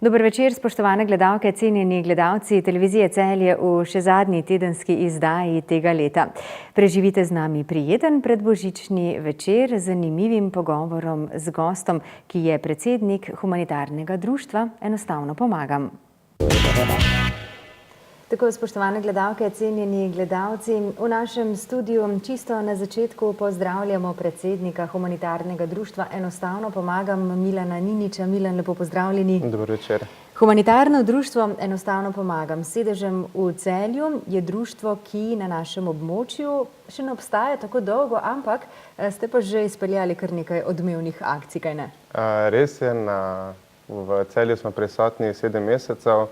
Dober večer, spoštovane gledalke, cenjeni gledalci televizije Celje v še zadnji tedenski izdaji tega leta. Preživite z nami prijeten predbožični večer z zanimivim pogovorom z gostom, ki je predsednik humanitarnega društva Enostavno pomagam. Tako, spoštovane gledalke, cenjeni gledalci, v našem studiu čisto na začetku pozdravljamo predsednika humanitarnega društva Enostavno pomagam, Milana Niniča. Milan, lepo pozdravljeni. Dober večer. Humanitarno društvo Enostavno pomagam s sedežem v Celju je društvo, ki na našem območju še ne obstaja tako dolgo, ampak ste pa že izpeljali kar nekaj odmevnih akcij, kaj ne? Res je, v Celju smo prisotni 7 mesecev,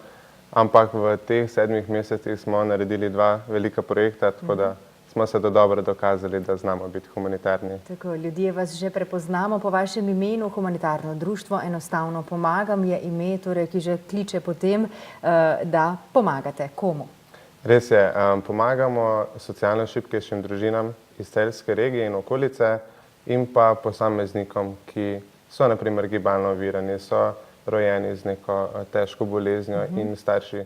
ampak v teh 7 mesecih smo naredili 2 velika projekta, tako da smo se dobro dokazali, da znamo biti humanitarni. Tako, ljudje vas že prepoznamo po vašem imenu. Humanitarno društvo Enostavno pomagam je ime, torej, ki že kliče po tem, da pomagate. Komu? Res je, pomagamo socialno šibkejšim družinam iz celjske regije in okolice in pa posameznikom, ki so na primer gibalno ovirani, so rojeni z neko težko boleznjo in starši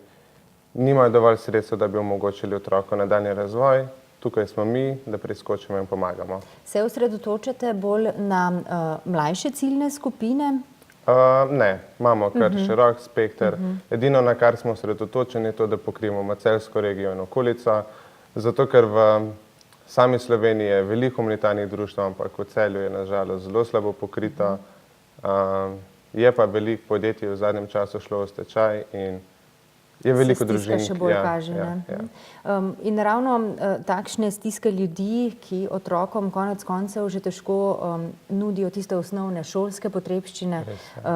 nimajo dovolj sredstev, da bi omogočili otroku nadaljnji razvoj. Tukaj smo mi, da priskočimo in pomagamo. Se osredotočate bolj na mlajše ciljne skupine? Ne, imamo kar širok spekter. Edino, na kar smo osredotočeni, je to, da pokrijemo celjsko regijo in okolico, zato ker v sami Sloveniji je veliko humanitarnih društev, ampak v Celju je nažalost zelo slabo pokrito. Je pa veliko podjetij v zadnjem času šlo v stečaj in je veliko družin. Se stiska še bolj kaže, ne? In ravno takšne stiske ljudi, ki otrokom konec koncev že težko nudijo tiste osnovne šolske potrebščine,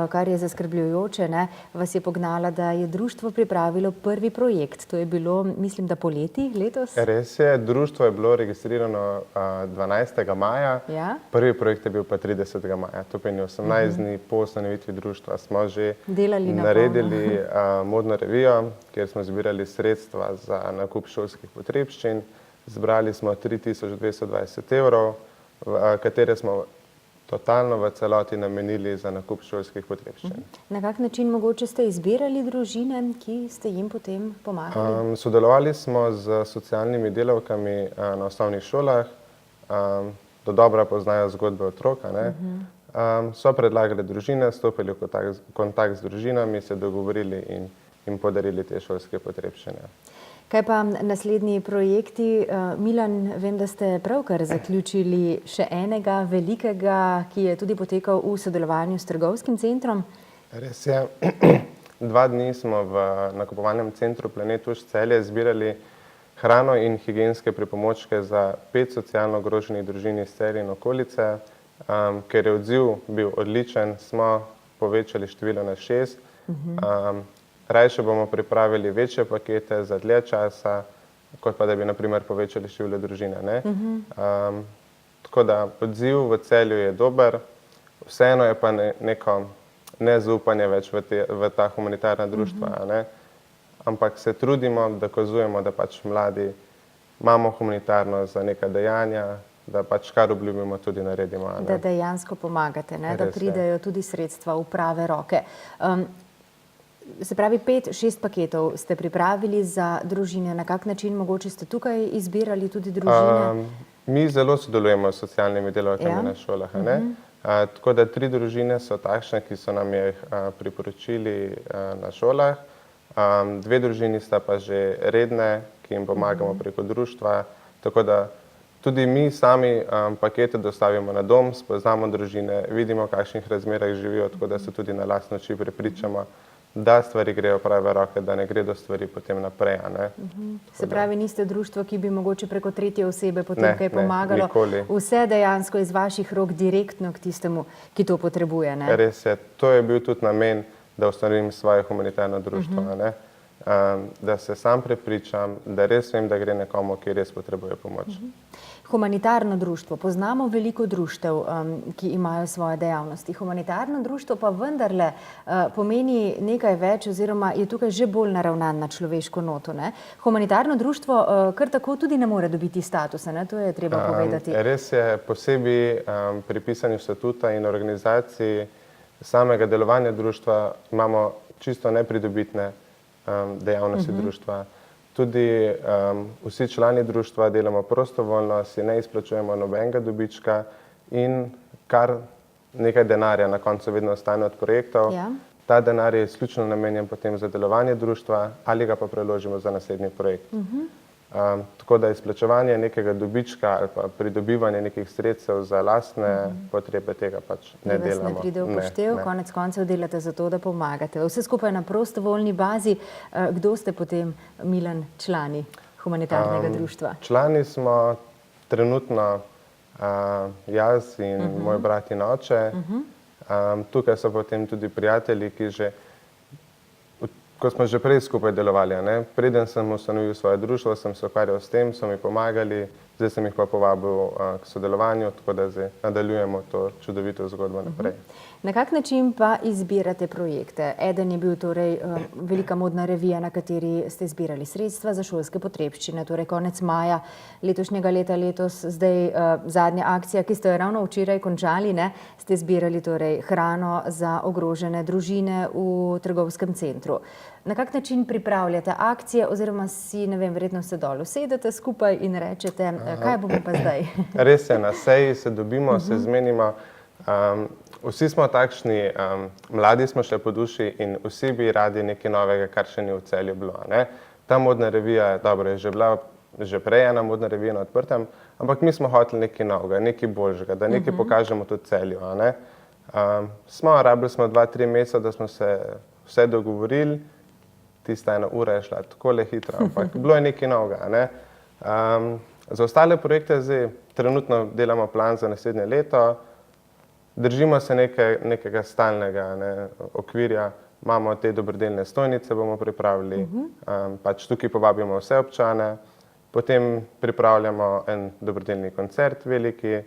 kar je zaskrbljujoče, ne, vas je pognala, da je društvo pripravilo prvi projekt. To je bilo, mislim, da poleti letos? Res je, društvo je bilo registrirano 12. maja, prvi projekt je bil pa 30. maja. To pomeni 18 dni po ustanovitvi društva smo že naredili modno revijo, kjer smo zbirali sredstva za nakup šolskih potrebščin. Zbrali smo 3220 evrov, katere smo totalno v celoti namenili za nakup šolskih potrebščin. Na kak način mogoče ste izbirali družine, ki ste jim potem pomagali? Sodelovali smo z socialnimi delavkami na osnovnih šolah, dodobra poznajo zgodbe otroka, ne. So predlagali družine, stopili v kontakt z družinami, se dogovorili in jim podarili te šolske potrebščine. Kaj pa naslednji projekti? Milan, vem, da ste pravkar zaključili še enega velikega, ki je tudi potekal v sodelovanju s trgovskim centrom. Res je. 2 dni smo v nakupovalnem centru Planetuš Celje zbirali hrano in higienske pripomočke za 5 socialno ogroženih družin iz Celja in okolice. Ker je odziv bil odličen, smo povečali število na 6. Rajše bomo pripravili večje pakete za dlje časa, kot pa da bi na primer povečali število družine, ne. Tako da odziv v Celju je dober, vseeno je pa neko nezaupanje več v ta humanitarna društva, ne. Ampak se trudimo, dokazujemo, da pač mladi imamo humanitarno za neka dejanja, da pač kar obljubimo tudi naredimo. Da dejansko pomagate, ne, da pridejo tudi sredstva v prave roke. Se pravi, 5-6 paketov ste pripravili za družine. Na kak način mogoče ste tukaj izbirali tudi družine? Mi zelo sodelujemo s socialnimi delavkami na šolah, ne. Tako da 3 družine so takšne, ki so nam jih priporočili na šolah. 2 družini sta pa že redne, ki jim pomagamo preko društva. Tako da tudi mi sami pakete dostavimo na dom, spoznamo družine, vidimo, v kakšnih razmerah živijo, tako da se tudi na lastne oči prepričamo, da stvari grejo v prave roke, da ne gredo stvari potem naprej, ne. Se pravi, niste društvo, ki bi mogoče preko tretje osebe potem kaj pomagalo. Nikoli. Vse dejansko iz vaših rok direktno k tistemu, ki to potrebuje, ne? Res je. To je bil tudi namen, da ustanovim svoje humanitarno društvo, ne. Da se sam prepričam, da res vem, da gre nekomu, ki res potrebuje pomoč. Humanitarno društvo. Poznamo veliko društev, ki imajo svoje dejavnosti. Humanitarno društvo pa vendarle pomeni nekaj več oziroma je tukaj že bolj naravnan na človeško noto, ne? Humanitarno društvo kar tako tudi ne more dobiti statusa, ne? To je treba povedati. Res je, posebej pri pisanju statuta in organizaciji samega delovanja društva imamo čisto nepridobitne dejavnosti društva. Tudi vsi člani društva delamo prostovoljno, si ne izplačujemo nobenega dobička in kar nekaj denarja na koncu vedno ostane od projektov. Ja. Ta denar je izključno namenjen potem za delovanje društva ali ga pa preložimo za naslednji projekt. Tako da izplačevanje nekega dobička ali pa pridobivanje nekih sredstev za lastne potrebe tega pač ne delamo. Ne pride v poštev, konec koncev delate za to, da pomagate. Vse skupaj na prostovoljni bazi. Kdo ste potem, Milan, člani humanitarnega društva? Člani smo trenutno jaz in moj brat in oče. Tukaj so potem tudi prijatelji, ki že, ko smo že prej skupaj delovali, preden sem ustanovil svoje društvo, sem se ukvarjal s tem, so mi pomagali, zdaj sem jih pa povabil k sodelovanju, tako da zdaj nadaljujemo to čudovito zgodbo naprej. Na kak način pa izbirate projekte? Eden je bil torej velika modna revija, na kateri ste zbirali sredstva za šolske potrebščine, torej konec maja letošnjega leta, letos zdaj zadnja akcija, ki ste jo ravno včeraj končali, ste zbirali torej hrano za ogrožene družine v trgovskem centru. Na kak način pripravljate akcije oziroma si, ne vem, verjetno se dol usedete skupaj in rečete, kaj bomo pa zdaj? Res je, na seji se dobimo, se zmenimo. Vsi smo takšni, mladi smo še po duši in vsi bi radi nekaj novega, kar še ni v Celju bilo. Ta modna revija, dobro, je že bila že prej ena modna revija na odprtem, ampak mi smo hoteli nekaj novega, nekaj boljšega, da nekaj pokažemo tudi Celju. Rabili smo 2-3 meseca, da smo se vse dogovorili, tista 1 ura je šla takole hitro, ampak bilo je nekaj novega. Za ostale projekte zdaj trenutno delamo plan za naslednje leto, držimo se nekega stalnega okvirja, imamo te dobrodelne stojnice, bomo pripravili, pač tukaj povabimo vse občane, potem pripravljamo en dobrodelni koncert veliki,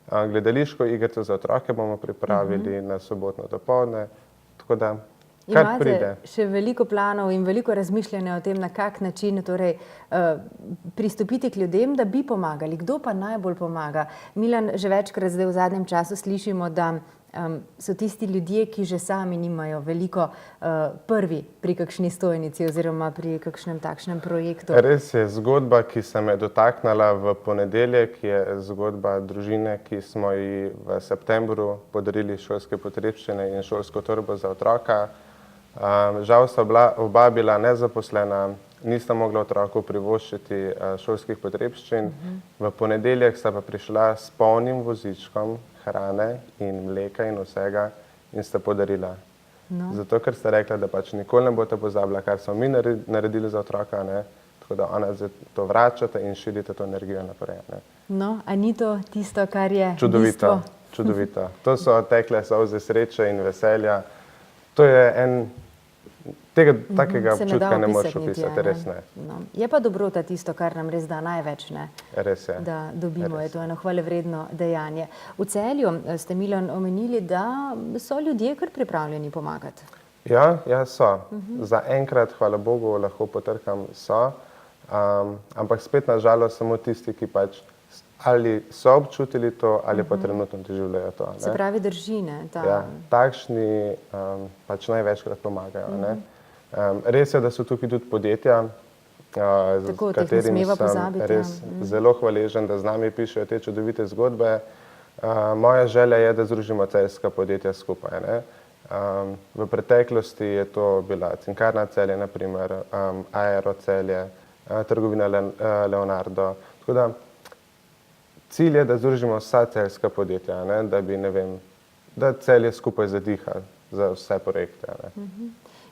gledališko igrico za otroke bomo pripravili na sobotno dopoldne, tako da kar pride. Imate še veliko planov in veliko razmišljanja o tem, na kak način torej pristopiti k ljudem, da bi pomagali. Kdo pa najbolj pomaga? Milan, že večkrat zdaj v zadnjem času slišimo, da so tisti ljudje, ki že sami nimajo veliko, prvi pri kakšni stojnici oziroma pri kakšnem takšnem projektu. Res je, zgodba, ki se me je dotaknala v ponedeljek, je zgodba družine, ki smo ji v septembru podarili šolske potrebščine in šolsko torbo za otroka. Žal sta oba bila nezaposlena, nista mogla otroku privoščiti šolskih potrebščin. V ponedeljek sta pa prišla s polnim vozičkom hrane in mleka in vsega in sta podarila. Zato, ker sta rekla, da pač nikoli ne boste pozabila, kar smo mi naredili za otroka, tako da ona zdaj to vračate in širite to energijo naprej. No, a ni to tisto, kar je čudovito, čudovito. To so tekle solze sreče in veselja. To je tega takega občutka ne moreš opisati, res ne. Je pa dobrota tisto, kar nam res da največ, Res je. da dobimo, je to eno hvalevredno dejanje. V Celju ste, Milan, omenili, da so ljudje kar pripravljeni pomagati. Ja, so. Za enkrat, hvala Bogu, lahko potrkam, so. Ampak spet na žalost samo tisti, ki pač ali so občutili to, ali pa trenutno doživljajo to. Se pravi, drži, takšni pač največkrat pomagajo. Res je, da so tukaj tudi podjetja, s katerimi sem res zelo hvaležen, da z nami pišejo te čudovite zgodbe. Moja želja je, da združimo celjska podjetja skupaj. V preteklosti je to bila Cinkarna Celje, naprimer, Aero Celje, trgovina Leonardo. Tako da cilj je, da združimo vsa celjska podjetja, da bi, da Celje skupaj zadiha za vse projekte.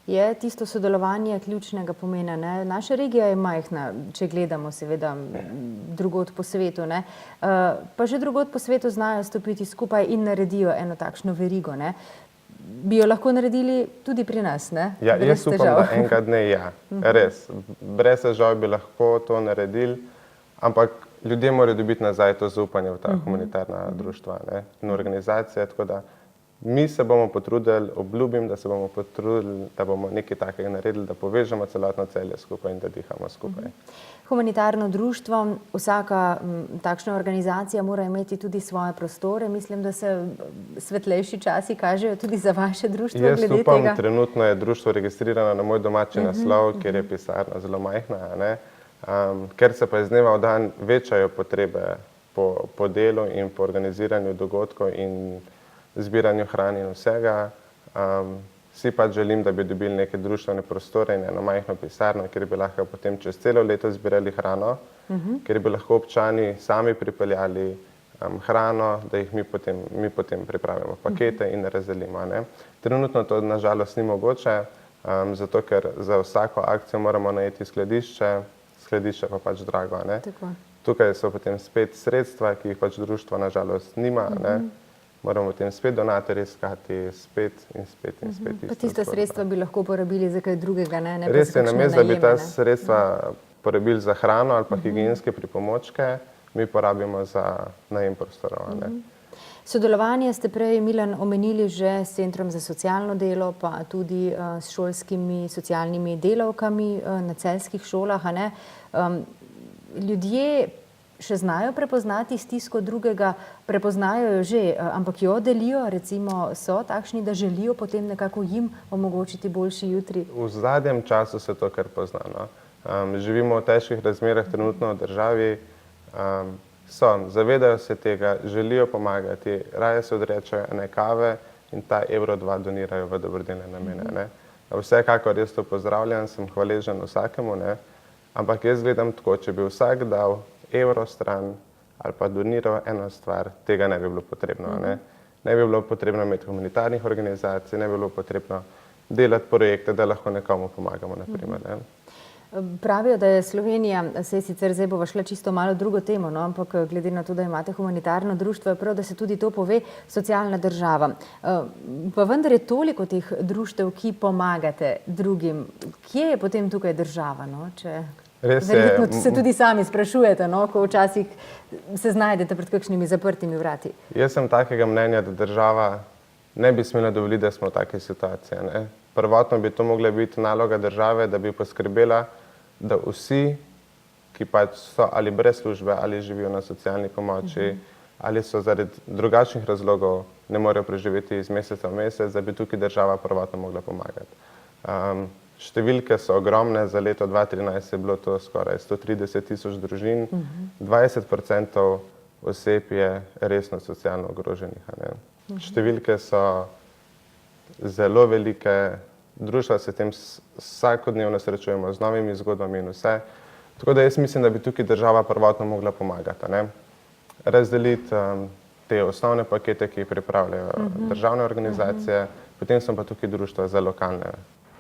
Je tisto sodelovanje ključnega pomena. Naša regija je majhna, če gledamo seveda drugod po svetu, pa že drugod po svetu znajo stopiti skupaj in naredijo eno takšno verigo. Bi jo lahko naredili tudi pri nas, Ja, jaz upam, da enega dne res. Brez težav bi lahko to naredili, ampak ljudje morajo dobiti nazaj to zaupanje v ta humanitarna društva in organizacije, tako da Mi se bomo potrudili, obljubim, da se bomo potrudili, da bomo nekaj takega naredili, da povežemo celotno Celje skupaj in da dihamo skupaj. Humanitarno društvo, vsaka takšna organizacija mora imeti tudi svoje prostore. Mislim, da se svetlejši časi kažejo tudi za vaše društvo glede tega. Jaz upam, trenutno je društvo registrirano na moj domači naslov, kjer je pisarna zelo majhna, ne? Ker se pa iz dneva v dan večajo potrebe po delu in po organiziranju dogodkov in zbiranju hrane in vsega. Si pač želim, da bi dobili neke društvene prostore in eno majhno pisarno, kjer bi lahko potem čez celo leto zbirali hrano, kjer bi lahko občani sami pripeljali hrano, da jih mi potem pripravimo pakete in razdelimo, ne. Trenutno to nažalost ni mogoče, zato ker za vsako akcijo moramo najeti skladišče pa pač drago, ne. Tukaj so potem spet sredstva, ki jih pač društvo nažalost nima, ne. Moramo potem spet donatorje iskati, spet. Pa tista sredstva bi lahko porabili za kaj drugega, ne? Res je, namesto da bi ta sredstva porabili za hrano ali pa higienske pripomočke, mi porabimo za najem prostorov, ne. Sodelovanje ste prej, Milan, omenili že s Centrom za socialno delo, pa tudi s šolskimi socialnimi delavkami na celjskih šolah, a ne. Ljudje še znajo prepoznati stisko drugega, prepoznajo jo že, ampak jo delijo, recimo so takšni, da želijo potem nekako jim omogočiti boljši jutri? V zadnjem času se to kar pozna, no. Živimo v težkih razmerah trenutno v državi, zavedajo se tega, želijo pomagati, raje se odrečejo ene kave in ta evro 2 donirajo v dobrodelne namene, ne. Vsekakor jaz to pozdravljam, sem hvaležen vsakemu, ne, ampak jaz gledam tako, če bi vsak dal evro stran ali pa doniral eno stvar, tega ne bi bilo potrebno, ne. Ne bi bilo potrebno imeti humanitarnih organizacij, ne bi bilo potrebno delati projekte, da lahko nekomu pomagamo, na primer, ne. Pravijo, da je Slovenija, saj sicer zdaj bova šla čisto malo drugo temo, no, ampak glede na to, da imate humanitarno društvo, je prav, da se tudi to pove, socialna država. Pa vendar je toliko teh društev, ki pomagate drugim. Kje je potem tukaj država, no, če... Verjetno se tudi sami sprašujete, no, ko včasih se znajdete pred kakšnimi zaprtimi vrati. Jaz sem takega mnenja, da država ne bi smela dovoliti, da smo v taki situaciji, ne. Prvotno bi to mogla biti naloga države, da bi poskrbela, da vsi, ki pač so ali brez službe, ali živijo na socialni pomoči, ali so zaradi drugačnih razlogov ne morejo preživeti iz meseca v mesec, da bi tukaj država prvotno mogla pomagati. Številke so ogromne, za leto 2013 je bilo to skoraj 130.000 družin, 20% oseb je resno socialno ogroženih, ne. Številke so zelo velike, društva se tem vsakodnevno srečujemo z novimi zgodbami in vse. Tako da jaz mislim, da bi tukaj država prvotno mogla pomagati, ne. Razdeliti te osnovne pakete, ki jih pripravljajo državne organizacije, potem so pa tukaj društva za lokalne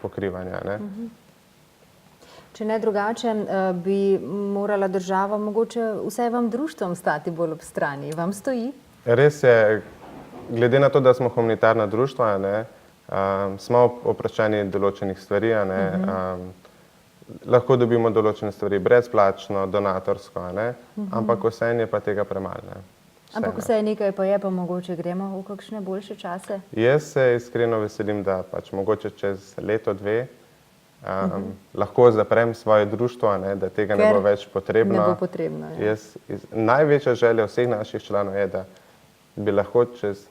pokrivanja, ne. Če ne drugače, bi morala država mogoče vsaj vam društvom stati bolj ob strani. Vam stoji? Res je, glede na to, da smo humanitarna društva, ne, smo oproščeni določenih stvari, ne, lahko dobimo določene stvari brezplačno, donatorsko, ne, ampak vseeno je pa tega premalo, ne. Ampak vse nekaj pa je, pa mogoče gremo v kakšne boljše čase? Jaz se iskreno veselim, da pač mogoče čez leto, dve lahko zaprem svoje društvo, ne, da tega ne bo več potrebno. Ne bo potrebno, ja. Največja želja vseh naših članov je, da bi lahko čez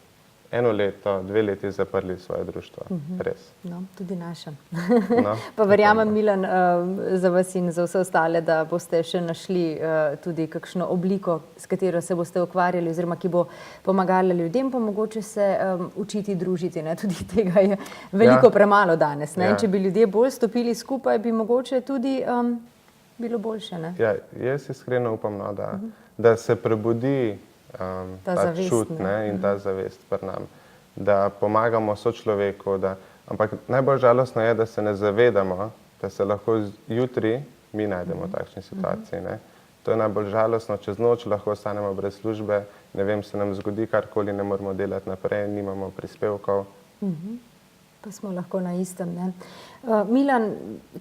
1 leto, 2 leti zaprli svoje društvo. Res. No, tudi naša. Pa verjamem, Milan, za vas in za vse ostale, da boste še našli tudi kakšno obliko, s katero se boste ukvarjali oziroma ki bo pomagala ljudem, pa mogoče se učiti družiti, ne. Tudi tega je veliko premalo danes, ne. Če bi ljudje bolj stopili skupaj, bi mogoče tudi bilo boljše, ne. Ja, jaz iskreno upam, no, da se prebudi ta čut, ne, in ta zavest pri nam, da pomagamo sočloveku, ampak najbolj žalostno je, da se ne zavedamo, da se lahko jutri mi najdemo v takšni situaciji, ne. To je najbolj žalostno, čez noč lahko ostanemo brez službe, ne vem, se nam zgodi karkoli, ne moremo delati naprej, nimamo prispevkov. Pa smo lahko na istem, ne. Milan,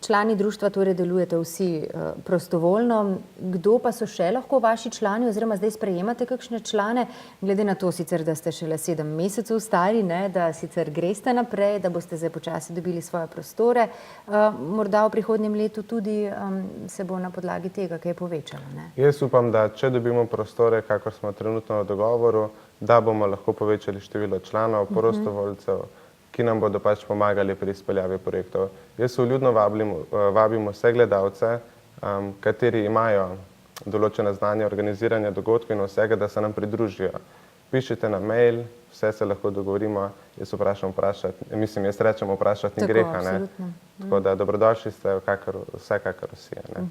člani društva torej delujete vsi prostovoljno. Kdo pa so še lahko vaši člani oziroma zdaj sprejemate kakšne člane? Glede na to sicer, da ste šele 7 mesecev stari, ne, da sicer greste naprej, da boste zdaj počasi dobili svoje prostore. Morda v prihodnjem letu tudi se bo na podlagi tega kaj povečalo, ne? Jaz upam, da če dobimo prostore, kakor smo trenutno v dogovoru, da bomo lahko povečali število članov, prostovoljcev, ki nam bodo pač pomagali pri izpeljavi projektov. Jaz vljudno vabim vse gledalce, kateri imajo določene znanje organiziranja dogodkov in vsega, da se nam pridružijo. Pišite na mail, vse se lahko dogovorimo, jaz rečem vprašati ni greha, ne. Tako da dobrodošli ste vsekakor vsi, ne.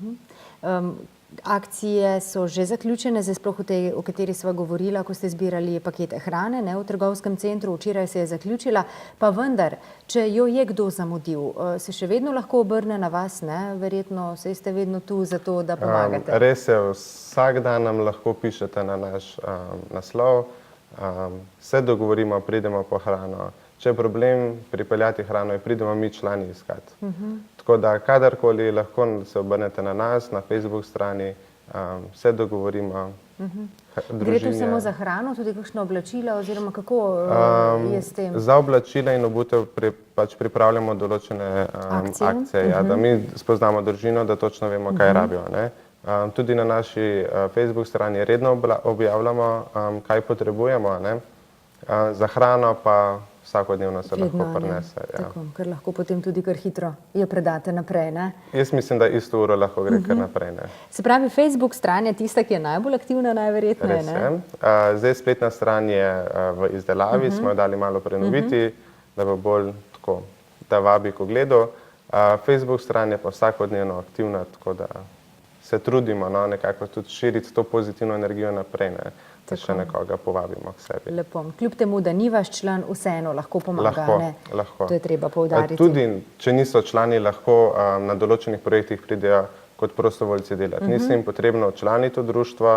Akcije so že zaključene, zdaj sploh o kateri sva govorila, ko ste zbirali pakete hrane, ne, v trgovskem centru, včeraj se je zaključila, pa vendar, če jo je kdo zamudil, se še vedno lahko obrne na vas, ne, verjetno, saj ste vedno tu za to, da pomagate. Res je, vsak dan nam lahko pišete na naš naslov, se dogovorimo, pridemo po hrano. Če je problem pripeljati hrano, pridemo mi člani iskati. Tako da kadarkoli lahko se obrnete na nas, na Facebook strani, se dogovorimo. Gre tu samo za hrano, tudi kakšno oblačila oziroma kako je s tem? Za oblačila in obutev pač pripravljamo določene akcije, ja, da mi spoznamo družino, da točno vemo, kaj rabijo, ne. Tudi na naši Facebook strani redno objavljamo, kaj potrebujemo, ne. Za hrano pa vsakodnevno se lahko prinese. Tako, ker lahko potem tudi kar hitro jo predate naprej, ne? Jaz mislim, da isto uro lahko gre kar naprej, ne. Se pravi, Facebook stran je tista, ki je najbolj aktivna, najverjetneje, ne? Res je. Zdaj spletna stran je v izdelavi, smo jo dali malo prenoviti, da bo bolj tako, da vabi k ogledu. Facebook stran je pa vsakodnevno aktivna, tako da se trudimo, no, nekako tudi širiti to pozitivno energijo naprej, ne. Da še nekoga povabimo k sebi. Lepo. Kljub temu, da ni vaš član, vseeno lahko pomaga, ne? Lahko. To je treba poudariti. Tudi, če niso člani, lahko na določenih projektih pridejo kot prostovoljci delati. Ni se jim potrebno včlaniti v društvo,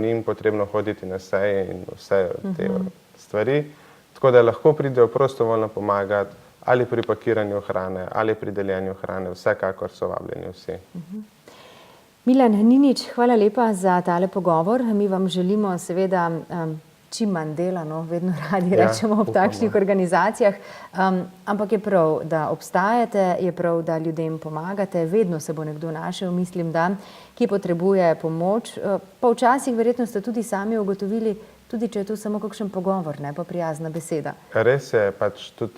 ni jim potrebno hoditi na seje in vse te stvari. Tako da lahko pridejo prostovoljno pomagati ali pri pakiranju hrane, ali pri deljenju hrane, vsekakor so vabljeni vsi. Milan, ni nič, hvala lepa za tale pogovor. Mi vam želimo seveda čim manj dela, no, vedno radi rečemo ob takšnih organizacijah, ampak je prav, da obstajate, je prav, da ljudem pomagate, vedno se bo nekdo našel, mislim, da, ki potrebuje pomoč, pa včasih verjetno ste tudi sami ugotovili, tudi če je to samo kakšen pogovor, ne pa prijazna beseda. Res je, pač tudi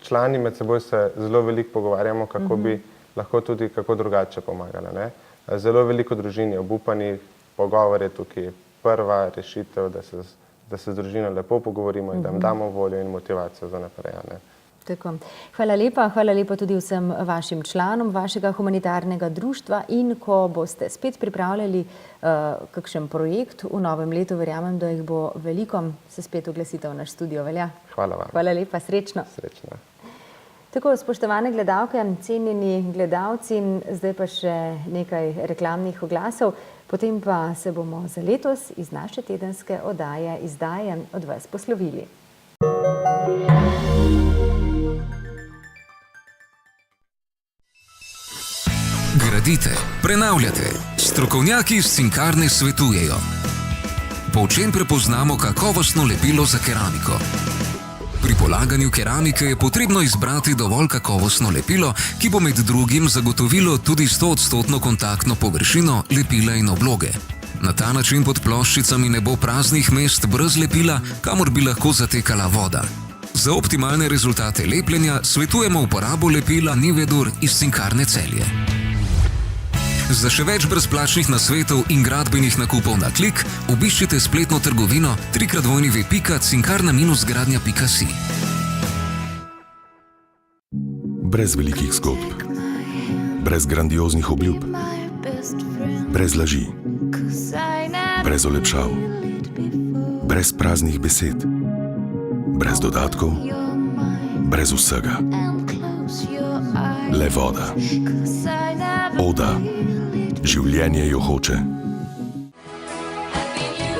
člani med seboj se zelo veliko pogovarjamo, kako bi lahko tudi kako drugače pomagali, ne. Zelo veliko družin je obupanih, pogovor je tukaj prva rešitev, da se z družino lepo pogovorimo in da jim damo voljo in motivacijo za naprej, ne. Tako. Hvala lepa tudi vsem vašim članom vašega humanitarnega društva in ko boste spet pripravljali kakšen projekt v novem letu, verjamem, da jih bo veliko, se spet oglasite v naš studio, velja? Hvala vam. Hvala lepa, srečno. Srečno. Tako, spoštovane gledalke, cenjeni gledalci, zdaj pa še nekaj reklamnih oglasov, potem pa se bomo za letos iz naše tedenske izdaje od vas poslovili. Gradite, prenavljate, strokovnjaki iz Cinkarne svetujejo. Po čem prepoznamo kakovostno lepilo za keramiko? Pri polaganju keramike je potrebno izbrati dovolj kakovostno lepilo, ki bo med drugim zagotovilo tudi 100% kontaktno površino lepila in obloge. Na ta način pod ploščicami ne bo praznih mest brez lepila, kamor bi lahko zatekala voda. Za optimalne rezultate lepljenja svetujemo uporabo lepila Nivedur iz Cinkarne Celje. Za še več brezplačnih nasvetov in gradbenih nakupov na klik, obiščite spletno trgovino www.cinkarna-gradnja.si. Brez velikih zgodb, brez grandioznih obljub, brez laži, brez olepšav, brez praznih besed, brez dodatkov, brez vsega. Le voda. Oda. Življenje jo hoče. Happy New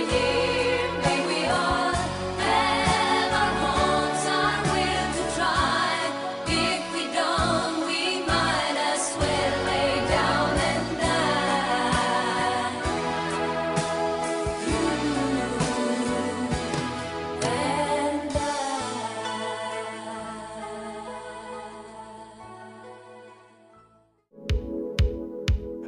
Year, may we all have our hearts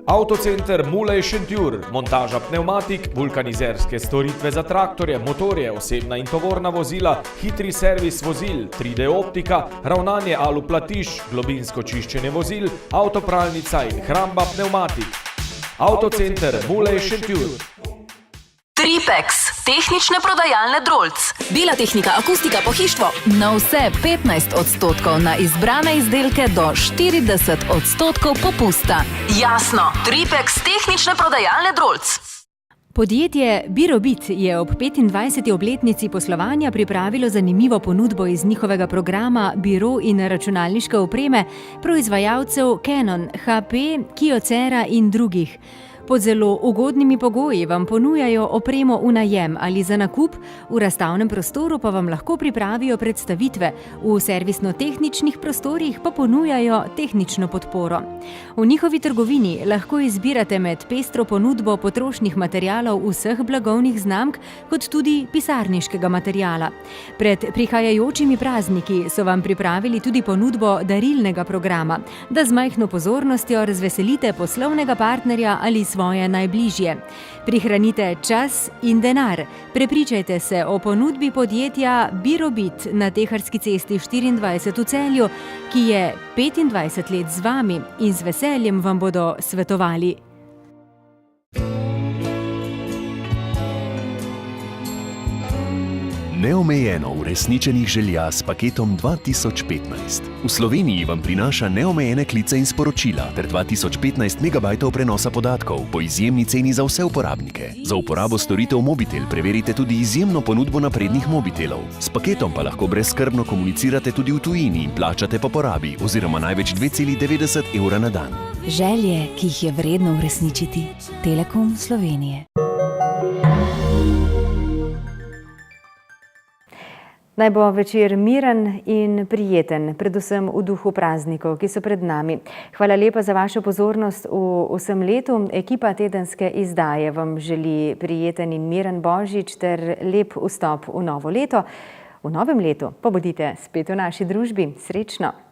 Avtocenter Mulej Šentjur, montaža pnevmatik, vulkanizerske storitve za traktorje, motorje, osebna in tovorna vozila, hitri servis vozil, 3D optika, ravnanje aluplatiš, globinsko čiščenje vozil, avtopralnica in hramba pnevmatik. Avtocenter Mulej Šentjur. Tripex, tehnične prodajalne Drolc. Bela tehnika, akustika, pohištvo. Na vse 15%, na izbrane izdelke do 40% popusta. Jasno, Tripex, tehnične prodajalne Drolc. Podjetje Birobit je ob 25. obletnici poslovanja pripravilo zanimivo ponudbo iz njihovega programa biro in računalniške opreme proizvajalcev Canon, HP, Kyocera in drugih. Pod zelo ugodnimi pogoji vam ponujajo opremo v najem ali za nakup, v razstavnem prostoru pa vam lahko pripravijo predstavitve, v servisno-tehničnih prostorih pa ponujajo tehnično podporo. V njihovi trgovini lahko izbirate med pestro ponudbo potrošnih materialov vseh blagovnih znamk, kot tudi pisarniškega materiala. Pred prihajajočimi prazniki so vam pripravili tudi ponudbo darilnega programa, da z majhno pozornostjo razveselite poslovnega partnerja ali svoje najbližje. Prihranite čas in denar. Prepričajte se o ponudbi podjetja Birobit na Teharski cesti 24 v Celju, ki je 25 let z vami in z veseljem vam bodo svetovali. Neomejeno uresničenih želja s paketom 2015. V Sloveniji vam prinaša neomejene klice in sporočila ter 2015 MB prenosa podatkov po izjemni ceni za vse uporabnike. Za uporabo storitev Mobitel preverite tudi izjemno ponudbo naprednih mobitelov. S paketom pa lahko brezskrbno komunicirate tudi v tujini in plačate po porabi oziroma največ 2,90 € na dan. Želje, ki jih je vredno uresničiti. Telekom Slovenije. Naj bo večer miren in prijeten, predvsem v duhu praznikov, ki so pred nami. Hvala lepa za vašo pozornost v vsem letu. Ekipa tedenske izdaje vam želi prijeten in miren Božič ter lep vstop v novo leto. V novem letu pa bodite spet v naši družbi. Srečno!